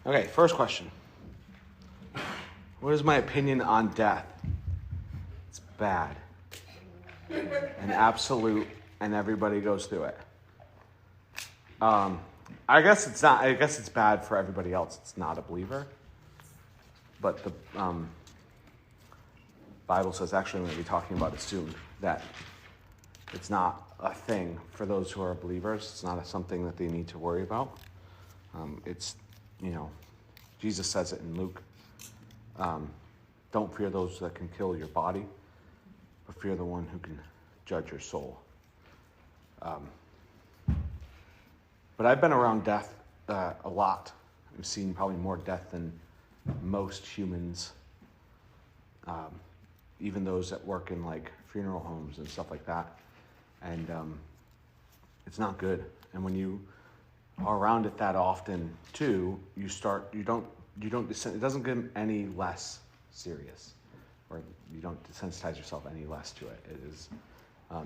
Okay, first question. What is my opinion on death? It's bad. And absolute, and everybody goes through it. I guess it's not. I guess it's bad for everybody else. It's not a believer. But the Bible says, actually, I'm going to be talking about it soon, that it's not a thing for those who are believers. It's not something that they need to worry about. It's, Jesus says it in Luke. Don't fear those that can kill your body, but fear the one who can judge your soul. But I've been around death a lot. I've seen probably more death than most humans, even those that work in like funeral homes and stuff like that. And it's not good. And when you are around it that often too, it doesn't get any less serious, or you don't desensitize yourself any less to it. It is,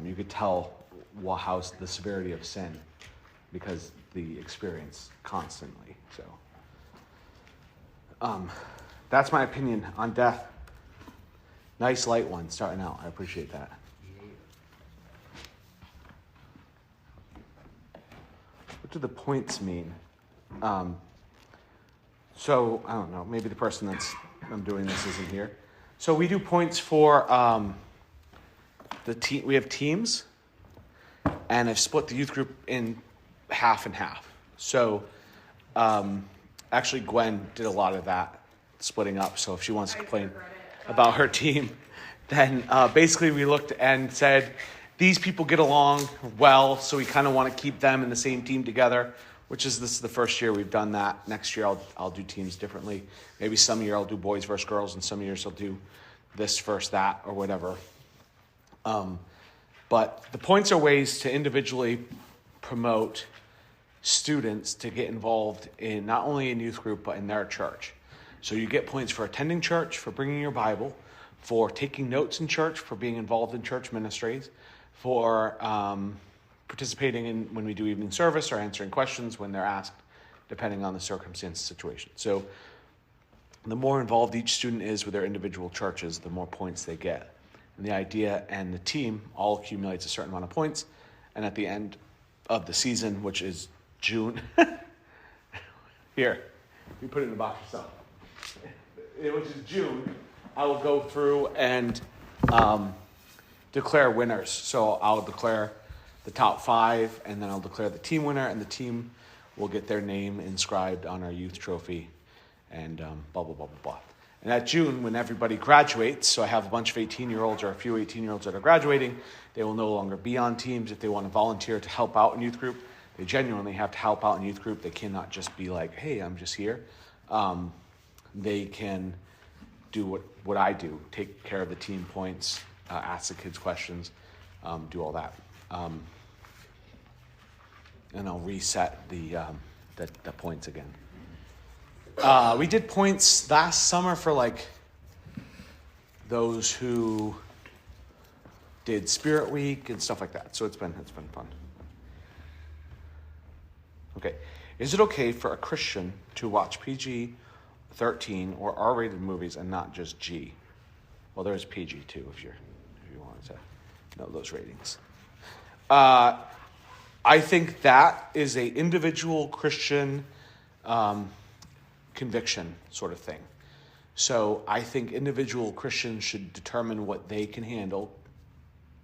you could tell how the severity of sin, because the experience constantly. So that's my opinion on death. Nice light one starting out. I appreciate that. What do the points mean? So I don't know. Maybe the person I'm doing this isn't here. So we do points for the team. We have teams, and I've split the youth group in half and half. So actually Gwen did a lot of that splitting up. So if she wants to complain about her team, then basically we looked and said, these people get along well, so we kind of want to keep them in the same team together, this is the first year we've done that. Next year I'll do teams differently. Maybe some year I'll do boys versus girls, and some years I'll do this versus that or whatever. But the points are ways to individually promote students to get involved in not only in youth group, but in their church. So you get points for attending church, for bringing your Bible, for taking notes in church, for being involved in church ministries, for participating in when we do evening service, or answering questions when they're asked, depending on the circumstance situation. So the more involved each student is with their individual churches, the more points they get. And the idea and the team all accumulates a certain amount of points. And at the end of the season, which is June, here, you put it in the box yourself. Which is June, I will go through and declare winners. So I'll declare the top 5, and then I'll declare the team winner, and the team will get their name inscribed on our youth trophy, and blah, blah, blah, blah, blah. And at June, when everybody graduates, so I have a bunch of 18-year-olds or a few 18-year-olds that are graduating, they will no longer be on teams. If they want to volunteer to help out in youth group, they genuinely have to help out in youth group. They cannot just be like, hey, I'm just here. They can do what I do, take care of the team points, ask the kids questions, do all that. And I'll reset the points again. We did points last summer for like those who did Spirit Week and stuff like that. So it's been fun. Okay. Is it okay for a Christian to watch PG-13 or R-rated movies and not just G? Well, there's PG too if you wanted to know those ratings. I think that is a individual Christian conviction sort of thing. So I think individual Christians should determine what they can handle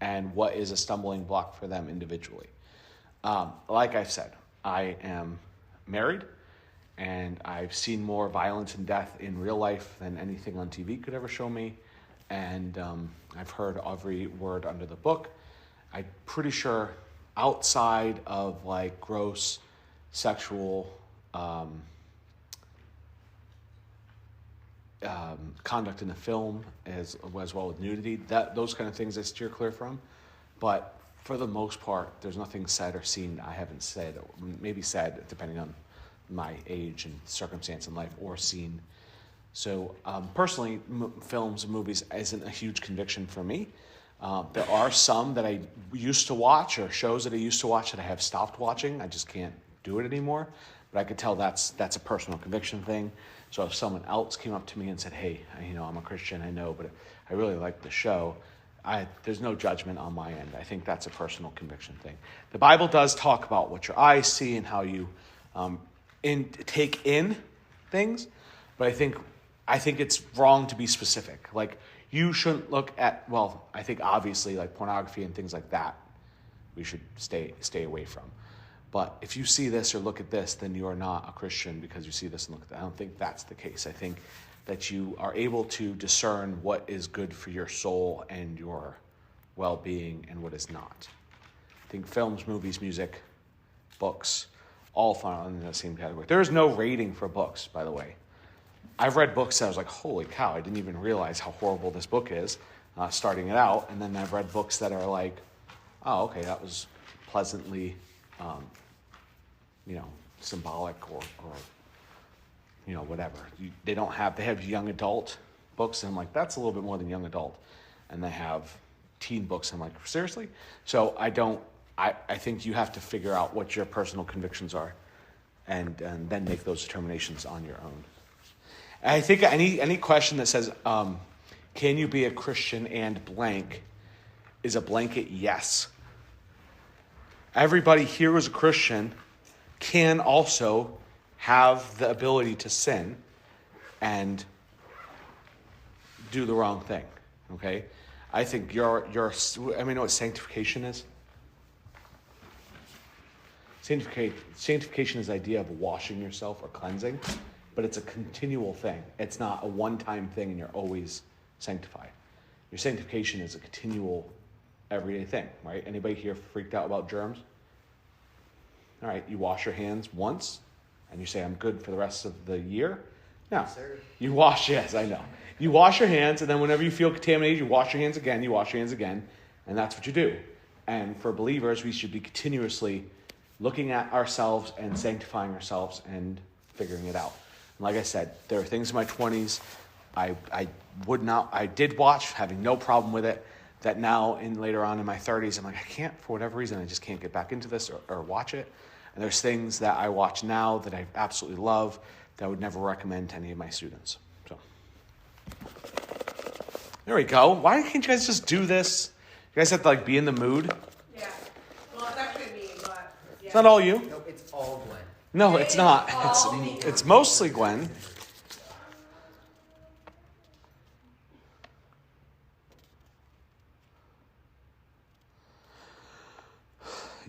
and what is a stumbling block for them individually. Like I said, I am married, and I've seen more violence and death in real life than anything on TV could ever show me. And I've heard every word under the book. I'm pretty sure outside of like gross sexual conduct in the film, as well with nudity, those kind of things I steer clear from. But for the most part, there's nothing said or seen I haven't said, or maybe said, depending on my age and circumstance in life, or seen. So personally, films and movies isn't a huge conviction for me. There are some that I used to watch, or shows that I used to watch that I have stopped watching. I just can't do it anymore. but I could tell that's a personal conviction thing. So if someone else came up to me and said, hey, I'm a Christian, I know, but I really like the show, there's no judgment on my end. I think that's a personal conviction thing. The Bible does talk about what your eyes see and how you take in things, but I think it's wrong to be specific. Like, you shouldn't look at, I think obviously like pornography and things like that, we should stay away from. But if you see this or look at this, then you are not a Christian because you see this and look at that. I don't think that's the case. I think that you are able to discern what is good for your soul and your well-being and what is not. I think films, movies, music, books, all fall in the same category. There is no rating for books, by the way. I've read books that I was like, holy cow, I didn't even realize how horrible this book is, starting it out. And then I've read books that are like, oh, okay, that was pleasantly symbolic or whatever. They have young adult books, and I'm like, that's a little bit more than young adult. And they have teen books, and I'm like, seriously? So I think you have to figure out what your personal convictions are and then make those determinations on your own. And I think any question that says, can you be a Christian and blank, is a blanket yes. Everybody here who's a Christian can also have the ability to sin and do the wrong thing, okay? I think you know what sanctification is? Sanctification is the idea of washing yourself or cleansing, but it's a continual thing. It's not a one-time thing and you're always sanctified. Your sanctification is a continual, everyday thing, right? Anybody here freaked out about germs? All right, you wash your hands once, and you say, I'm good for the rest of the year? No. Yes, sir. You wash your hands, and then whenever you feel contaminated, you wash your hands again, and that's what you do. And for believers, we should be continuously looking at ourselves and sanctifying ourselves and figuring it out. And like I said, there are things in my 20s I did watch, having no problem with it, that now later on in my 30s, I'm like, I can't, for whatever reason, I just can't get back into this or watch it. And there's things that I watch now that I absolutely love that I would never recommend to any of my students. So there we go. Why can't you guys just do this? You guys have to be in the mood. Yeah. Well, it's actually me, but yeah. It's not all you. No, it's all Gwen. No, it's not. It's mostly Gwen.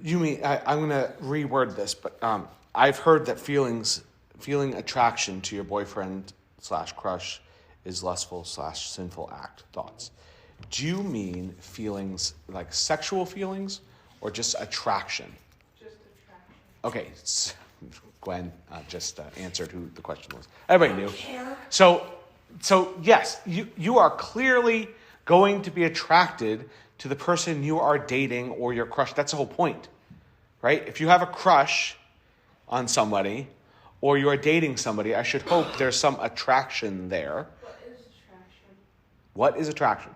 You mean, I'm going to reword this, but I've heard that feeling attraction to your boyfriend / crush is lustful / sinful act. Thoughts? Do you mean feelings like sexual feelings or just attraction? Just attraction. Okay, Gwen just answered who the question was. Everybody knew. Care. So yes, you are clearly going to be attracted to the person you are dating or your crush. That's the whole point, right? If you have a crush on somebody or you are dating somebody, I should hope there's some attraction there. What is attraction? What is attraction?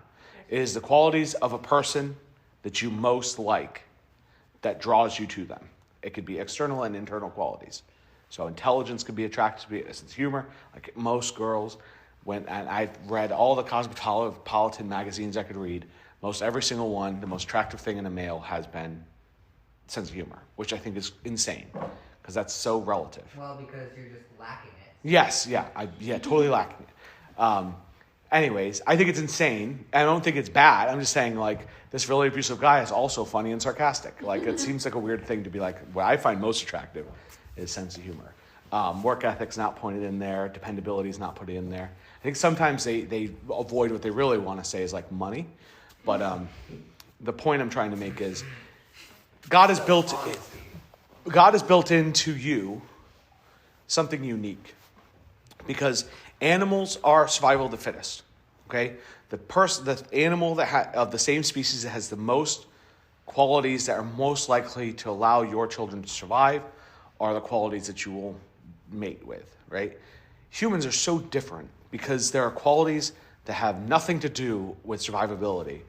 It is the qualities of a person that you most like that draws you to them. It could be external and internal qualities. So intelligence could be attracted to me, a sense of humor, like most girls. And I've read all the cosmopolitan magazines I could read. Most every single one, the most attractive thing in a male has been sense of humor, which I think is insane because that's so relative. Well, because you're just lacking it. Yes, totally lacking it. Anyways, I think it's insane. I don't think it's bad. I'm just saying, this really abusive guy is also funny and sarcastic. It seems like a weird thing to be what I find most attractive is sense of humor. Work ethic's not pointed in there. Dependability is not put in there. I think sometimes they avoid what they really want to say is money. But the point I'm trying to make is God has built into you something unique because animals are survival of the fittest. Okay, the animal of the same species that has the most qualities that are most likely to allow your children to survive are the qualities that you will mate with. Right? Humans are so different because there are qualities that have nothing to do with survivability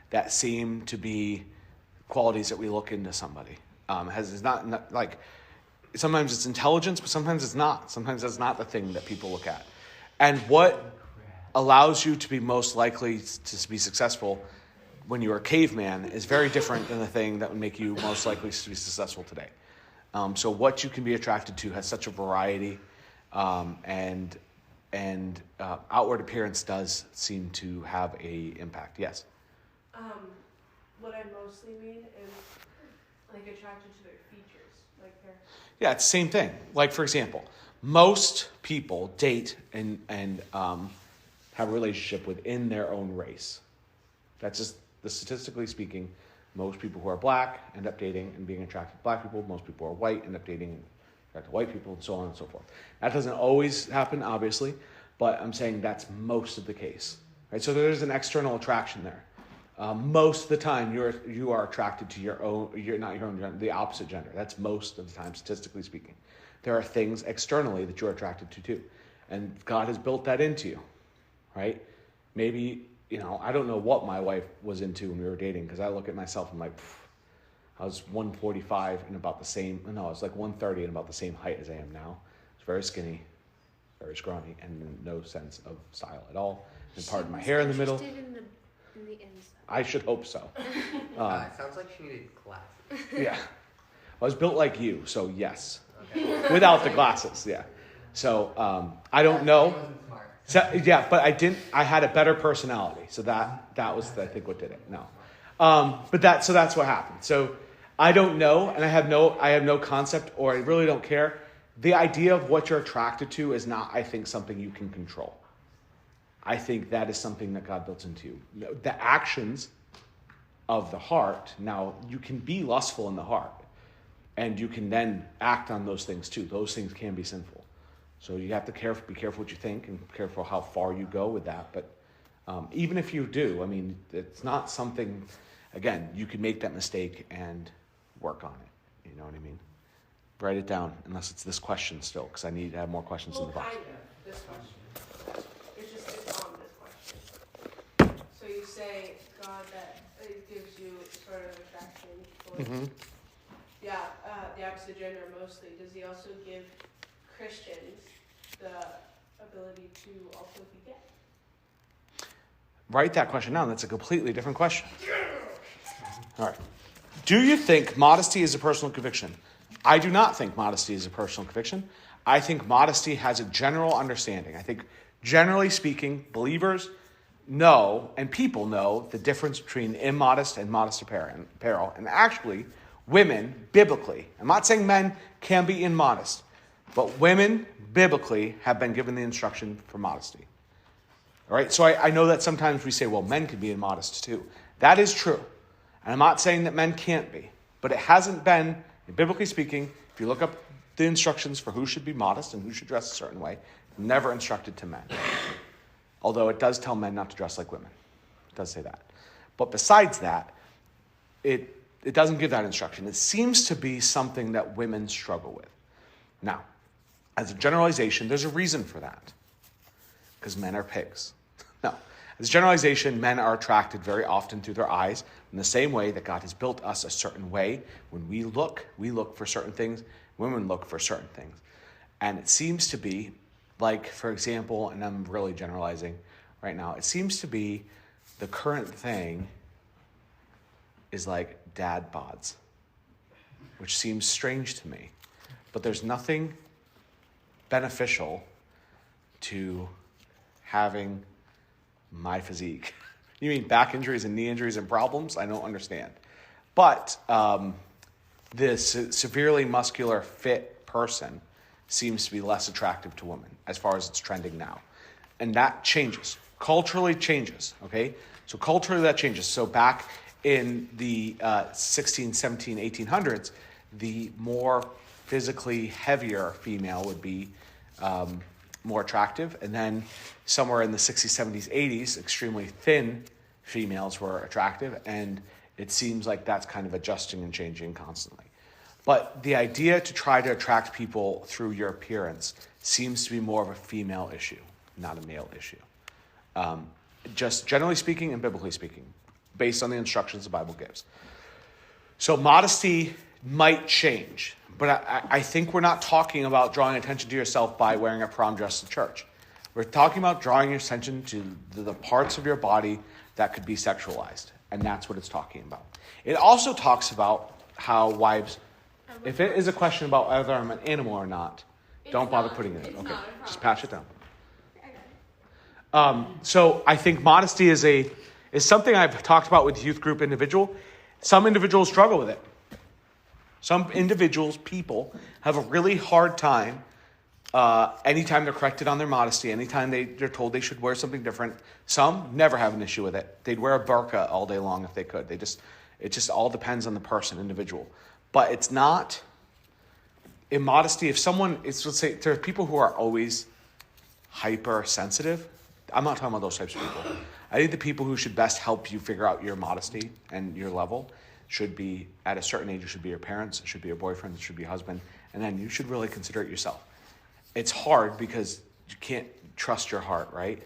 that seem to be qualities that we look into somebody. It's not sometimes it's intelligence, but sometimes it's not. Sometimes that's not the thing that people look at. And what allows you to be most likely to be successful when you're a caveman is very different than the thing that would make you most likely to be successful today. So what you can be attracted to has such a variety, and outward appearance does seem to have a impact. Yes? What I mostly mean is like attracted to their features, like their. Yeah, it's the same thing. Like, for example, most people date and have a relationship within their own race. That's just, statistically speaking, most people who are black end up dating and being attracted to black people. Most people who are white end up dating and attracted to white people, and so on and so forth. That doesn't always happen, obviously, but I'm saying that's most of the case. Right? So there's an external attraction there. Most of the time, you are attracted to your own. You're not your own gender, the opposite gender. That's most of the time, statistically speaking. There are things externally that you're attracted to too, and God has built that into you, right? Maybe I don't know what my wife was into when we were dating, because I look at myself and I'm like, I was 145 and about the same. No, I was like 130 and about the same height as I am now. It's very skinny, very scrawny, and no sense of style at all. And pardon my hair in the middle. In the inside. I should hope so. It sounds like she needed glasses. Yeah. I was built like you, so yes. Okay. Without the glasses, yeah. So I don't know. So, yeah, but I had a better personality. So that was, I think, what did it. No. But that's what happened. So I don't know, and I have no concept, or I really don't care. The idea of what you're attracted to is not, I think, something you can control. I think that is something that God built into you. The actions of the heart, now you can be lustful in the heart, and you can then act on those things too. Those things can be sinful. So you have to be careful what you think and careful how far you go with that. But even if you do, I mean, it's not something, again, you can make that mistake and work on it. You know what I mean? Write it down, unless it's this question still, because I need to have more questions in the box. Kind of, this question. It's on this question. So you say, God, that it gives you sort of attraction towards, the opposite gender mostly. Does he also give Christians the ability to also be gay? Write that question down. That's a completely different question. All right. Do you think modesty is a personal conviction? I do not think modesty is a personal conviction. I think modesty has a general understanding. I think, generally speaking, believers know, and people know, the difference between immodest and modest apparel. And actually, women, biblically, I'm not saying men can be immodest, but women, biblically, have been given the instruction for modesty. All right? So I know that sometimes we say, well, men can be immodest too. That is true. And I'm not saying that men can't be. But it hasn't been, biblically speaking, if you look up the instructions for who should be modest and who should dress a certain way, never instructed to men. Although it does tell men not to dress like women. It does say that. But besides that, it doesn't give that instruction. It seems to be something that women struggle with. Now, as a generalization, there's a reason for that. Because men are pigs. No. As a generalization, men are attracted very often through their eyes in the same way that God has built us a certain way. When we look for certain things. Women look for certain things. And it seems to be, like, for example, and I'm really generalizing right now, it seems to be the current thing is like dad bods, which seems strange to me. But there's nothing beneficial to having my physique. You mean back injuries and knee injuries and problems? I don't understand. But this severely muscular, fit person seems to be less attractive to women as far as it's trending now. And that changes. Culturally changes, okay? So culturally that changes. So back in the 16, 17, 1800s, the more physically heavier female would be more attractive. And then somewhere in the 60s, 70s, 80s, extremely thin females were attractive. And it seems like that's kind of adjusting and changing constantly. But the idea to try to attract people through your appearance seems to be more of a female issue, not a male issue. Just generally speaking and biblically speaking, based on the instructions the Bible gives. So modesty might change. But I think we're not talking about drawing attention to yourself by wearing a prom dress to church. We're talking about drawing your attention to the parts of your body that could be sexualized. And that's what it's talking about. It also talks about how wives, if it is a question about whether I'm an animal or not, don't bother putting it in. Okay, just patch it down. So I think modesty is something I've talked about with youth group individual. Some individuals struggle with it. Some individuals, people, have a really hard time anytime they're corrected on their modesty, anytime they're told they should wear something different. Some never have an issue with it. They'd wear a burqa all day long if they could. It just all depends on the person, individual. But it's not immodesty. If someone, let's say, there are people who are always hypersensitive. I'm not talking about those types of people. I think the people who should best help you figure out your modesty and your level should be, at a certain age, it should be your parents, it should be your boyfriend, it should be your husband, and then you should really consider it yourself. It's hard because you can't trust your heart, right?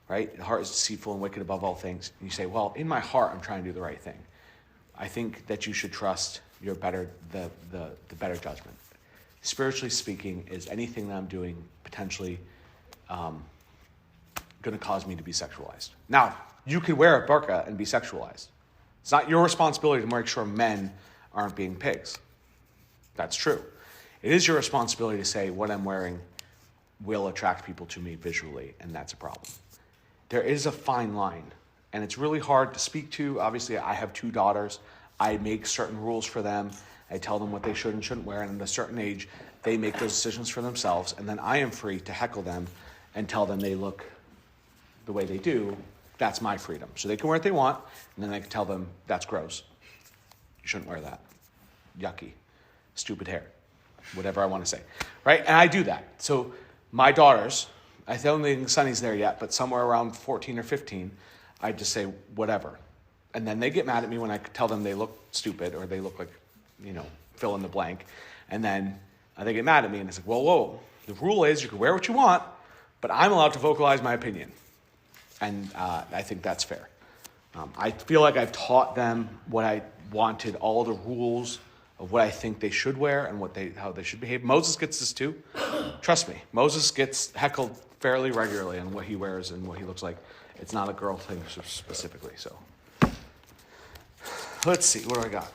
Right? The heart is deceitful and wicked above all things. And you say, well, in my heart, I'm trying to do the right thing. I think that you should trust the better judgment. Spiritually speaking, is anything that I'm doing potentially going to cause me to be sexualized? Now, you could wear a burqa and be sexualized. It's not your responsibility to make sure men aren't being pigs. That's true. It is your responsibility to say what I'm wearing will attract people to me visually, and that's a problem. There is a fine line, and it's really hard to speak to. Obviously, I have 2 daughters. I make certain rules for them. I tell them what they should and shouldn't wear, and at a certain age, they make those decisions for themselves, and then I am free to heckle them and tell them they look the way they do. That's my freedom. So they can wear what they want, and then I can tell them, that's gross. You shouldn't wear that. Yucky. Stupid hair. Whatever I want to say. Right? And I do that. So my daughters, I don't think Sunny's there yet, but somewhere around 14 or 15, I just say, whatever. And then they get mad at me when I tell them they look stupid or they look like, fill in the blank. And then they get mad at me and it's like, whoa. The rule is you can wear what you want, but I'm allowed to vocalize my opinion. And I think that's fair. I feel like I've taught them what I wanted, all the rules of what I think they should wear and how they should behave. Moses gets this too. Trust me, Moses gets heckled fairly regularly on what he wears and what he looks like. It's not a girl thing specifically. So let's see, what do I got?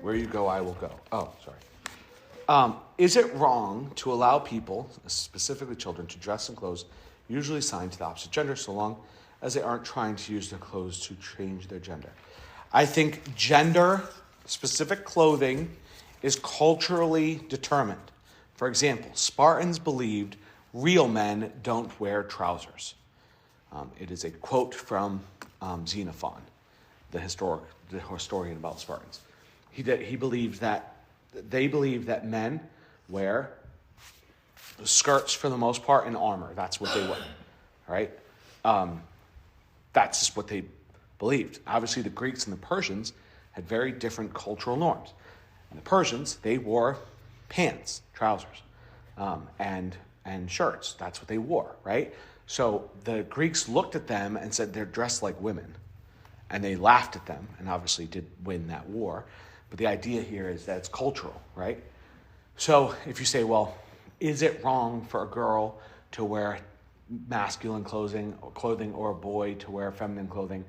Where you go, I will go. Oh, sorry. Is it wrong to allow people, specifically children, to dress in clothes usually assigned to the opposite gender so long as they aren't trying to use their clothes to change their gender? I think gender-specific clothing is culturally determined. For example, Spartans believed real men don't wear trousers. It is a quote from Xenophon, the historian about Spartans. He believed that they believed that men wear skirts for the most part and armor. That's what they wear, right? That's just what they believed. Obviously, the Greeks and the Persians had very different cultural norms. And the Persians, they wore pants, trousers, and shirts. That's what they wore, right? So the Greeks looked at them and said they're dressed like women. And they laughed at them and obviously did win that war. But the idea here is that it's cultural, right? So if you say, well, is it wrong for a girl to wear masculine clothing or a boy to wear feminine clothing?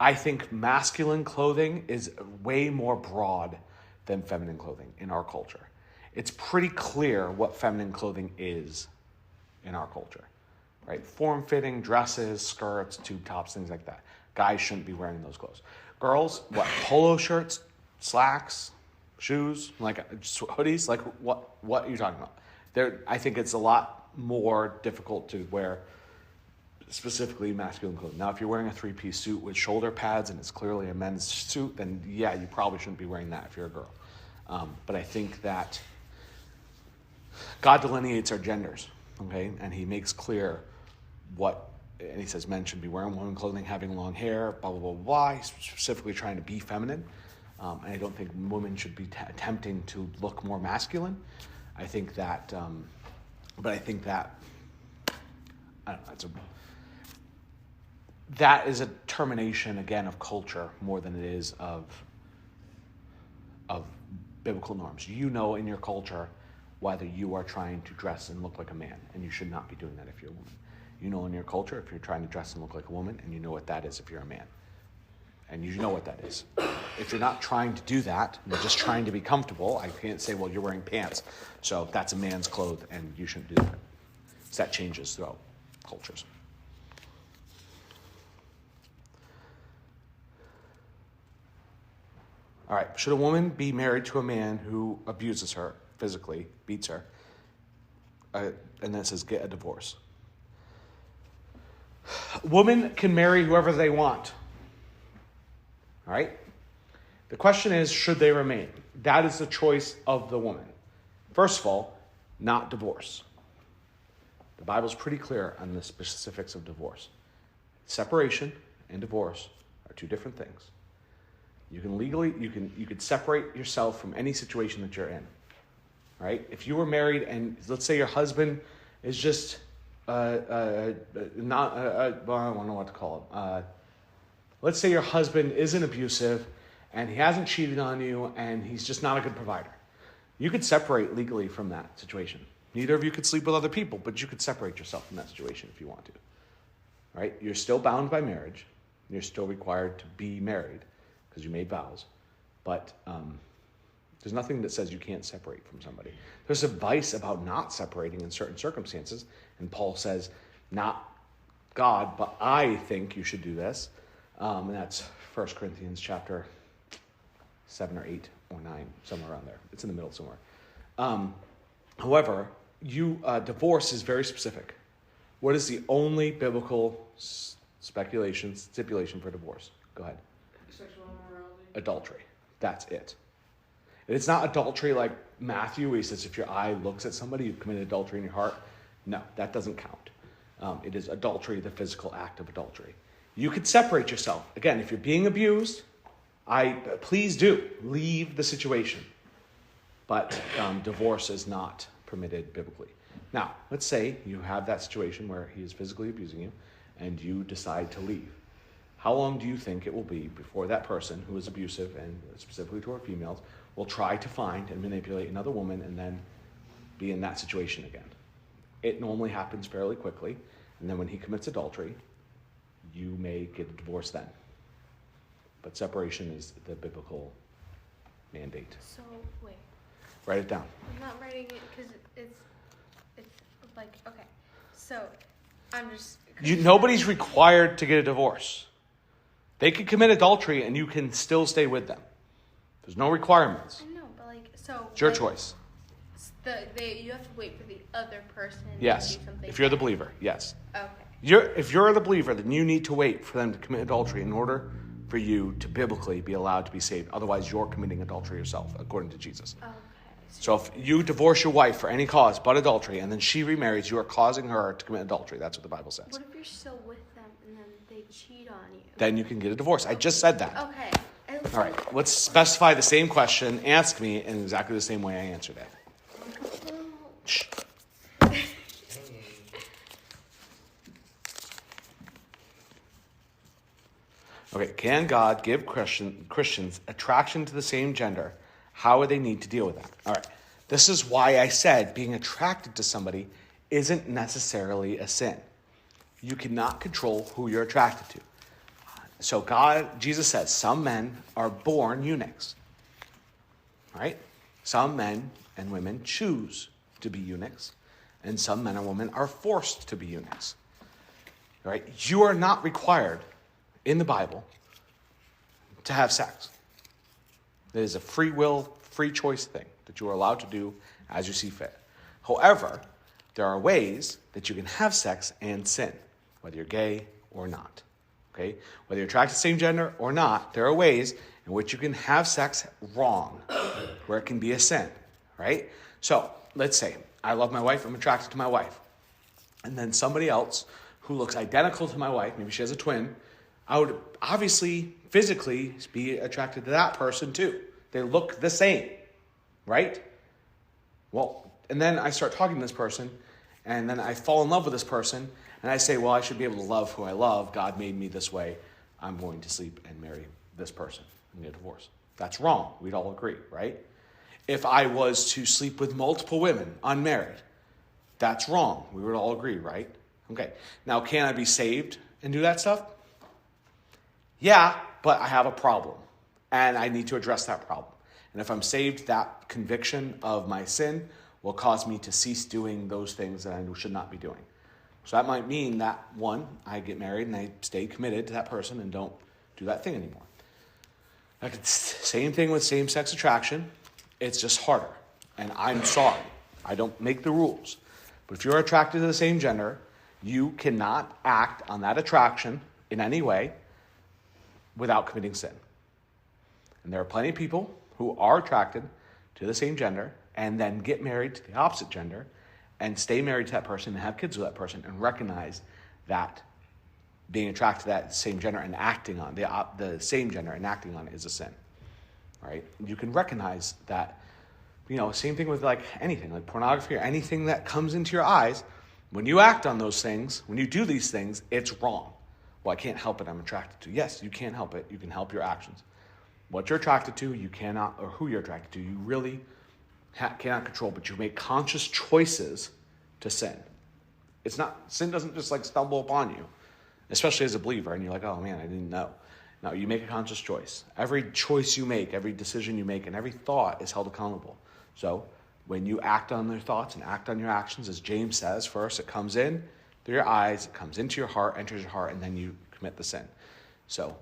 I think masculine clothing is way more broad than feminine clothing in our culture. It's pretty clear what feminine clothing is in our culture, right? Form-fitting dresses, skirts, tube tops, things like that. Guys shouldn't be wearing those clothes. Girls, what? Polo shirts, slacks, shoes, like hoodies, like what are you talking about? I think it's a lot more difficult to wear specifically masculine clothing. Now, if you're wearing a 3-piece suit with shoulder pads and it's clearly a men's suit, then yeah, you probably shouldn't be wearing that if you're a girl. But I think that God delineates our genders, okay? And he makes clear and he says men should be wearing women clothing, having long hair, blah, blah, blah, blah. He's specifically trying to be feminine. And I don't think women should be attempting to look more masculine. I think that, I don't know, that is a termination, again, of culture more than it is of biblical norms. You know in your culture whether you are trying to dress and look like a man, and you should not be doing that if you're a woman. You know in your culture if you're trying to dress and look like a woman, and you know what that is if you're a man. And you know what that is. If you're not trying to do that, you're just trying to be comfortable, I can't say, well, you're wearing pants, so that's a man's clothes, and you shouldn't do that. So that changes throughout cultures. All right, should a woman be married to a man who abuses her physically, beats her, and then it says get a divorce? Women can marry whoever they want. All right? The question is, should they remain? That is the choice of the woman. First of all, not divorce. The Bible's pretty clear on the specifics of divorce. Separation and divorce are two different things. You can legally, you could separate yourself from any situation that you're in. All right? If you were married and let's say your husband is just well, I don't know what to call him. Let's say your husband isn't abusive and he hasn't cheated on you and he's just not a good provider. You could separate legally from that situation. Neither of you could sleep with other people, but you could separate yourself from that situation if you want to. All right? You're still bound by marriage. You're still required to be married because you made vows. But there's nothing that says you can't separate from somebody. There's advice about not separating in certain circumstances. And Paul says, not God, but I think you should do this. And that's 1 Corinthians chapter 7 or 8 or 9, somewhere around there. It's in the middle somewhere. However, divorce is very specific. What is the only biblical stipulation for divorce? Go ahead. Sexual immorality. Adultery. That's it. It's not adultery like Matthew, where he says if your eye looks at somebody, you've committed adultery in your heart. No, that doesn't count. It is adultery, the physical act of adultery. You could separate yourself. Again, if you're being abused, please do leave the situation. But divorce is not permitted biblically. Now, let's say you have that situation where he is physically abusing you and you decide to leave. How long do you think it will be before that person who is abusive, and specifically toward females, will try to find and manipulate another woman and then be in that situation again? It normally happens fairly quickly, and then when he commits adultery, you may get a divorce then. But separation is the biblical mandate. So, wait. Write it down. I'm not writing it because it's like, okay. So, I'm just... Nobody's required to get a divorce. They can commit adultery and you can still stay with them. There's no requirements. I know, but so... It's your choice. You have to wait for the other person yes. to do something. If you're the believer, yes. Okay. If you're the believer, then you need to wait for them to commit adultery in order for you to biblically be allowed to be saved. Otherwise, you're committing adultery yourself, according to Jesus. Okay. So if you divorce your wife for any cause but adultery, and then she remarries, you are causing her to commit adultery. That's what the Bible says. What if you're still with them and then they cheat on you? Then you can get a divorce. I just said that. Okay. All right. Let's specify the same question. Ask me in exactly the same way I answered it. Shh. Okay. Can God give Christians attraction to the same gender? How would they need to deal with that? All right. This is why I said being attracted to somebody isn't necessarily a sin. You cannot control who you're attracted to. So Jesus says, some men are born eunuchs. Right? Some men and women choose to be eunuchs, and some men and women are forced to be eunuchs. Right? You are not required in the Bible to have sex. It is a free will, free choice thing that you are allowed to do as you see fit. However, there are ways that you can have sex and sin, whether you're gay or not. Okay? Whether you're attracted to the same gender or not, there are ways in which you can have sex wrong, where it can be a sin. Right? So, let's say I love my wife, I'm attracted to my wife. And then somebody else who looks identical to my wife, maybe she has a twin, I would obviously physically be attracted to that person too. They look the same, right? Well, and then I start talking to this person, And then I fall in love with this person, and I say, well, I should be able to love who I love. God made me this way. I'm going to sleep and marry this person and get a divorce. That's wrong. We'd all agree, right? If I was to sleep with multiple women, unmarried, that's wrong. We would all agree, right? Okay. Now, can I be saved and do that stuff? Yeah, but I have a problem, and I need to address that problem. And if I'm saved, that conviction of my sin will cause me to cease doing those things that I should not be doing. So that might mean that, one, I get married and I stay committed to that person and don't do that thing anymore. Same thing with same-sex attraction. It's just harder. And I'm sorry. I don't make the rules. But if you're attracted to the same gender, you cannot act on that attraction in any way without committing sin. And there are plenty of people who are attracted to the same gender and then get married to the opposite gender and stay married to that person and have kids with that person and recognize that being attracted to that same gender and acting on the same gender and acting on it is a sin, right? You can recognize that, same thing with like anything, like pornography or anything that comes into your eyes. When you act on those things, when you do these things, it's wrong. Well, I can't help it. I'm attracted to. Yes, you can't help it. You can help your actions. What you're attracted to, you cannot, or who you're attracted to, you really cannot control, but you make conscious choices to sin. Sin doesn't just like stumble upon you, especially as a believer, and you're like, oh man, I didn't know. No, you make a conscious choice. Every choice you make, every decision you make, and every thought is held accountable. So when you act on your thoughts and act on your actions, as James says, first it comes in through your eyes, it comes into your heart, enters your heart, and then you commit the sin. So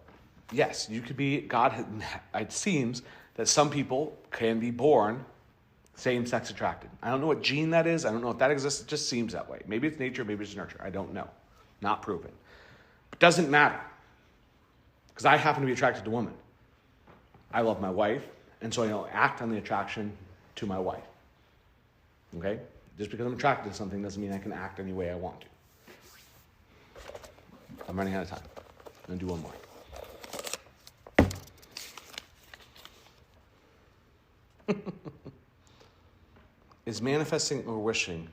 yes, you could be, it seems that some people can be born same-sex attracted. I don't know what gene that is. I don't know if that exists. It just seems that way. Maybe it's nature, maybe it's nurture. I don't know. Not proven. But it doesn't matter. Because I happen to be attracted to women. I love my wife, and so I act on the attraction to my wife. Okay? Just because I'm attracted to something doesn't mean I can act any way I want to. I'm running out of time. I'm going to do one more. Is manifesting or wishing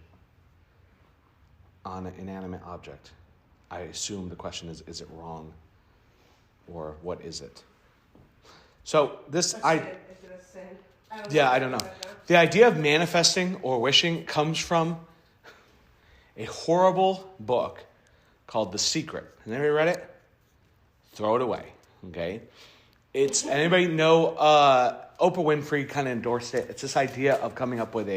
on an inanimate object? I assume the question is it wrong? Or what is it? So this... Is it a sin? I don't know. The idea of manifesting or wishing comes from a horrible book called The Secret. Has anybody read it? Throw it away, okay? Anybody know, Oprah Winfrey kind of endorsed it. It's this idea of coming up with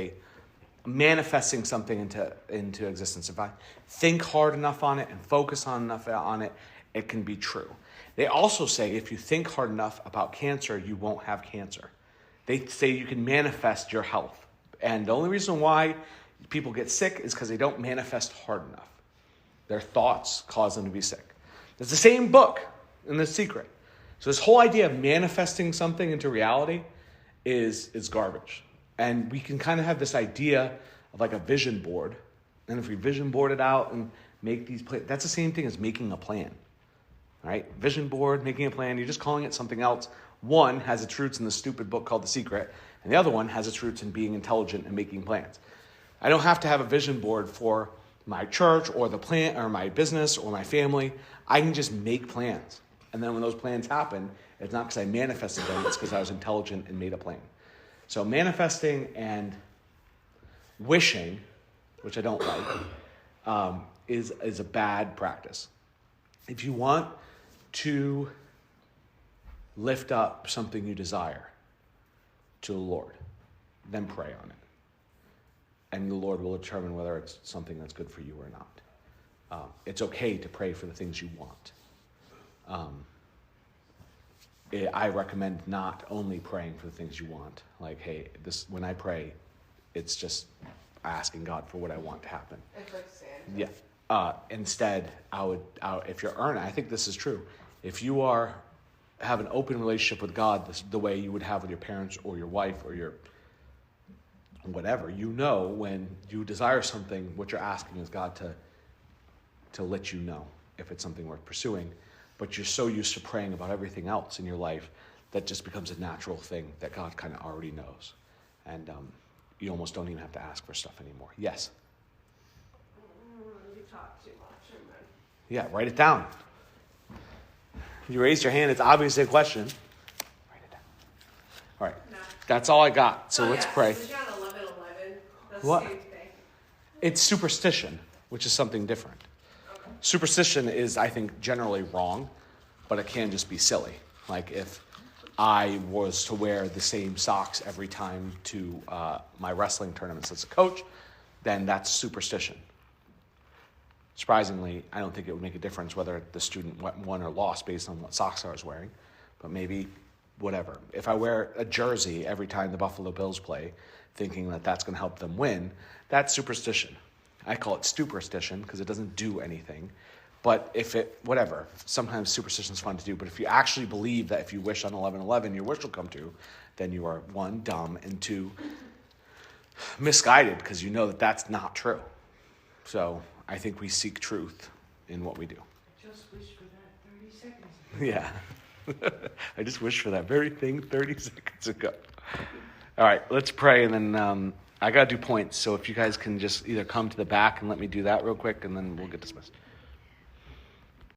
manifesting something into existence. If I think hard enough on it and focus enough on it, it can be true. They also say if you think hard enough about cancer, you won't have cancer. They say you can manifest your health. And the only reason why people get sick is because they don't manifest hard enough. Their thoughts cause them to be sick. It's the same book in The Secret. So this whole idea of manifesting something into reality is garbage. And we can kind of have this idea of like a vision board. And if we vision board it out and make these plans, that's the same thing as making a plan. Right? Vision board, making a plan, you're just calling it something else. One has its roots in the stupid book called The Secret, and the other one has its roots in being intelligent and making plans. I don't have to have a vision board for my church or the plant or my business or my family. I can just make plans. And then when those plans happen, it's not because I manifested them, it's because I was intelligent and made a plan. So manifesting and wishing, which I don't like, is a bad practice. If you want to lift up something you desire to the Lord, then pray on it. And the Lord will determine whether it's something that's good for you or not. It's okay to pray for the things you want. I recommend not only praying for the things you want. Like, hey, when I pray, it's just asking God for what I want to happen. It's like sand. Yeah. Instead, I would, if you're earning, I think this is true. If you have an open relationship with God, the way you would have with your parents or your wife or your whatever, when you desire something, what you're asking is God to let you know if it's something worth pursuing. But you're so used to praying about everything else in your life that just becomes a natural thing that God kind of already knows. And you almost don't even have to ask for stuff anymore. Yes? talk too much. And then... Yeah, write it down. You raised your hand. It's obviously a question. Write it down. All right. No. That's all I got. So let's pray. So John 11:11. That's What? the same thing. It's superstition, which is something different. Okay. Superstition is, I think, generally wrong, but it can just be silly. Like if I was to wear the same socks every time to my wrestling tournaments as a coach, then that's superstition. Surprisingly, I don't think it would make a difference whether the student won or lost based on what socks I was wearing, but maybe whatever. If I wear a jersey every time the Buffalo Bills play, thinking that that's going to help them win, that's superstition. I call it stuperstition because it doesn't do anything. But whatever, sometimes superstition is fun to do, but if you actually believe that if you wish on 11/11, your wish will come true, then you are, one, dumb, and two, misguided because you know that that's not true. So I think we seek truth in what we do. I just wish for that 30 seconds. Yeah. I just wished for that very thing 30 seconds ago. All right, let's pray, and then I got to do points. So if you guys can just either come to the back and let me do that real quick, and then we'll get dismissed.